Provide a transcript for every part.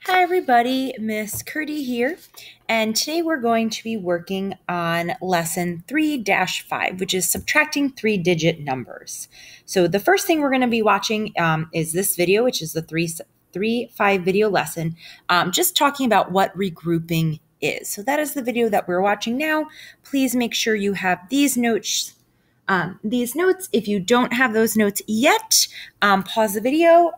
Hi everybody, Miss Curdy here, and today we're going to be working on lesson 3-5, which is subtracting three-digit numbers. So the first thing we're going to be watching is this video, which is the 3-5 video lesson, just talking about what regrouping is. So that is the video that we're watching now. Please make sure you have these notes. If you don't have those notes yet, pause the video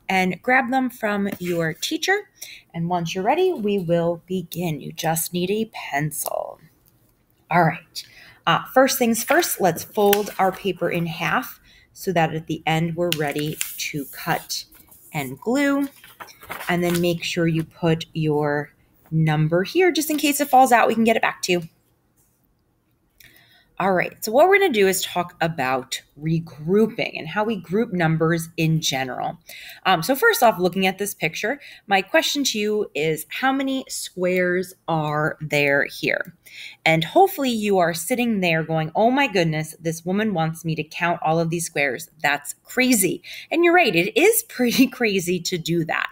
and grab them from your teacher. And once you're ready, we will begin. You just need a pencil. All right. First things first, let's fold our paper in half so that at the end we're ready to cut and glue. And then make sure you put your number here just in case it falls out, we can get it back to you. All right, so what we're going to do is talk about regrouping and how we group numbers in general. So first off, looking at this picture, my question to you is how many squares are there here? And hopefully you are sitting there going, oh my goodness, this woman wants me to count all of these squares. That's crazy. And you're right, it is pretty crazy to do that.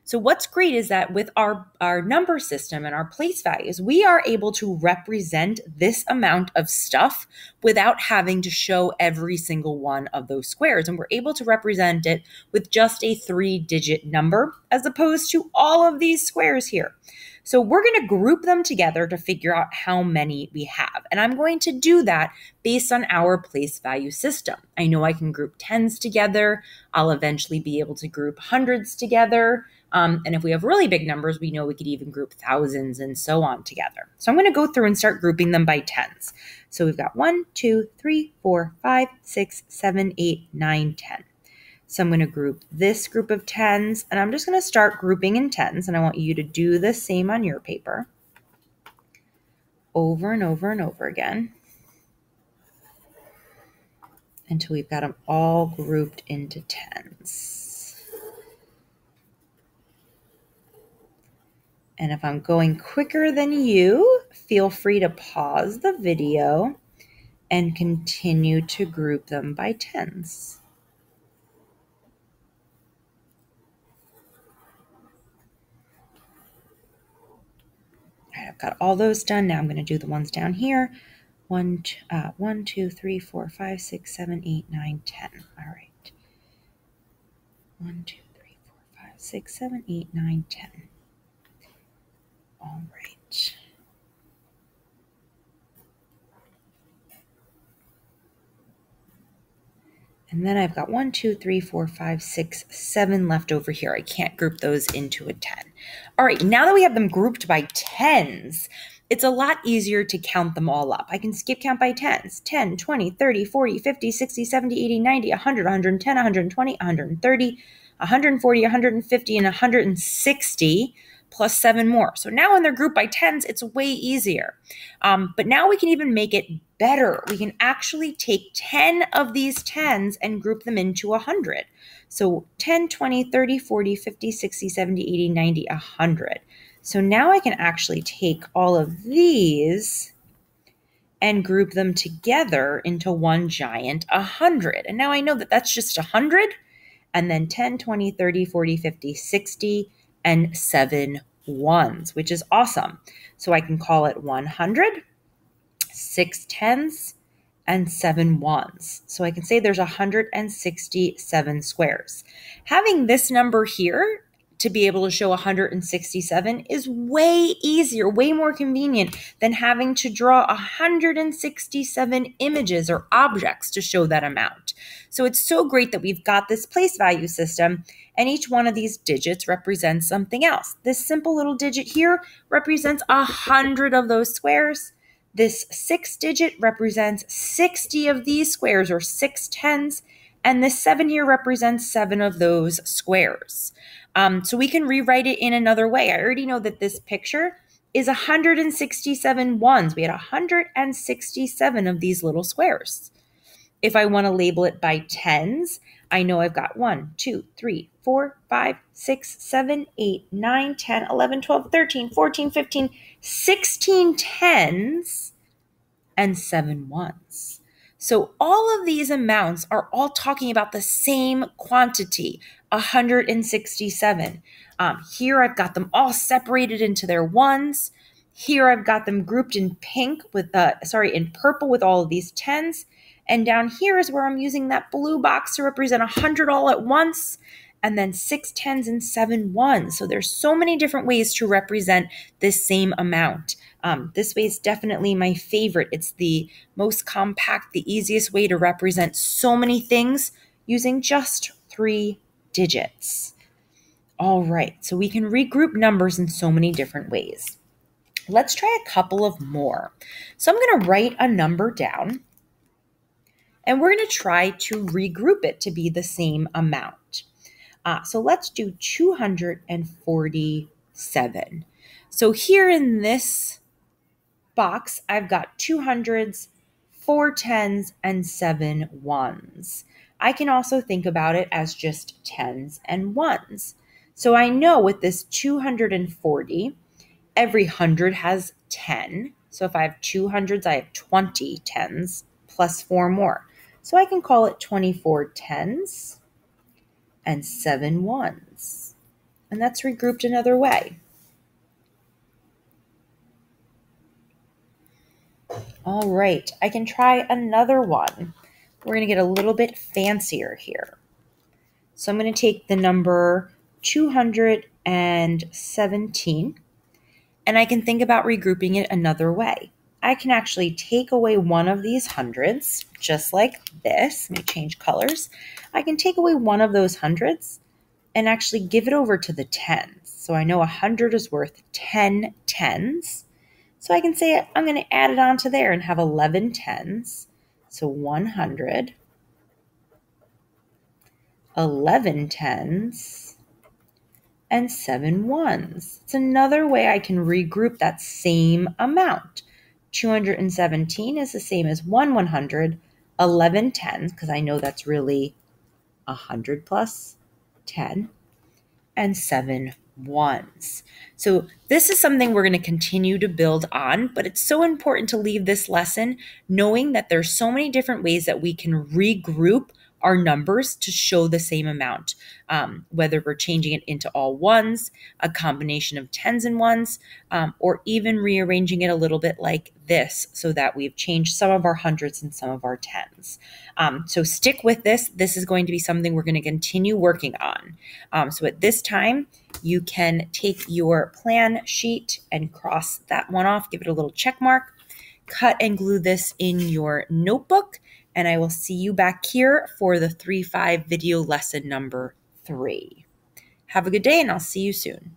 So what's great is that with our number system and our place values, we are able to represent this amount of stuff without having to show every single one of those squares. And we're able to represent it with just a 3-digit number as opposed to all of these squares here. So we're going to group them together to figure out how many we have. And I'm going to do that based on our place value system. I know I can group tens together. I'll eventually be able to group hundreds together. And if we have really big numbers, we know we could even group thousands and so on together. So I'm going to go through and start grouping them by tens. So we've got 1, 2, 3, 4, 5, 6, 7, 8, 9, 10. So I'm going to group this group of tens, and I'm just going to start grouping in tens, and I want you to do the same on your paper over and over and over again until we've got them all grouped into tens. And if I'm going quicker than you, feel free to pause the video and continue to group them by tens. All right, I've got all those done. Now I'm going to do the ones down here. 1, 2, 3, 4, 5, 6, 7, 8, 9, 10. All right. 1, 2, 3, 4, 5, 6, 7, 8, 9, 10. All right. And then I've got 1, 2, 3, 4, 5, 6, 7 left over here. I can't group those into a 10. All right, now that we have them grouped by tens, it's a lot easier to count them all up. I can skip count by tens. 10, 20, 30, 40, 50, 60, 70, 80, 90, 100, 110, 120, 130, 140, 150, and 160, plus 7 more. So now when they're grouped by tens, it's way easier. But now we can even make it better. We can actually take 10 of these tens and group them into 100. So 10, 20, 30, 40, 50, 60, 70, 80, 90, 100. So now I can actually take all of these and group them together into one giant 100. And now I know that that's just 100, and then 10, 20, 30, 40, 50, 60, and 7 ones, which is awesome. So I can call it 100, 6 tens, and 7 ones. So I can say there's 167 squares. Having this number here to be able to show 167 is way easier, way more convenient than having to draw 167 images or objects to show that amount. So it's so great that we've got this place value system, and each one of these digits represents something else. This simple little digit here represents 100 of those squares. This 6 digit represents 60 of these squares, or 6 tens, and this 7 here represents 7 of those squares. So we can rewrite it in another way. I already know that this picture is 167 ones. We had 167 of these little squares. If I want to label it by tens, I know I've got 1, 2, 3, 4, 5, 6, 7, 8, 9, 10, 11, 12, 13, 14, 15, 16 tens and 7 ones. So all of these amounts are all talking about the same quantity 167. Here I've got them all separated into their ones. Here I've got them grouped in pink with, in purple with all of these tens. And down here is where I'm using that blue box to represent 100 all at once, and then 6 tens and 7 ones. So there's so many different ways to represent this same amount. This way is definitely my favorite. It's the most compact, the easiest way to represent so many things using just 3 digits. All right, so we can regroup numbers in so many different ways. Let's try a couple of more. So I'm going to write a number down, and we're going to try to regroup it to be the same amount. So let's do 247. So here in this box, I've got 200s, 4 tens, and 7 ones. I can also think about it as just tens and ones. So I know with this 240, every 100 has 10. So if I have 200s, I have 20 tens plus 4 more. So I can call it 24 tens and 7 ones. And that's regrouped another way. All right, I can try another one. We're going to get a little bit fancier here. So I'm going to take the number 217, and I can think about regrouping it another way. I can actually take away one of these hundreds, just like this. Let me change colors. I can take away one of those hundreds and actually give it over to the tens. So I know 100 is worth 10 tens. So I can say I'm going to add it onto there and have 11 tens. So 100, 11 tens, and 7 ones. It's another way I can regroup that same amount. 217 is the same as 100, 11 tens, because I know that's really 100 plus 10, and 7 ones. So this is something we're going to continue to build on, but it's so important to leave this lesson knowing that there's so many different ways that we can regroup our numbers to show the same amount, whether we're changing it into all ones, a combination of tens and ones, or even rearranging it a little bit like this so that we've changed some of our hundreds and some of our tens. So stick with this. This is going to be something we're going to continue working on. So at this time, you can take your plan sheet and cross that one off, give it a little check mark, cut and glue this in your notebook, and I will see you back here for the 3-5 video lesson number 3. Have a good day, and I'll see you soon.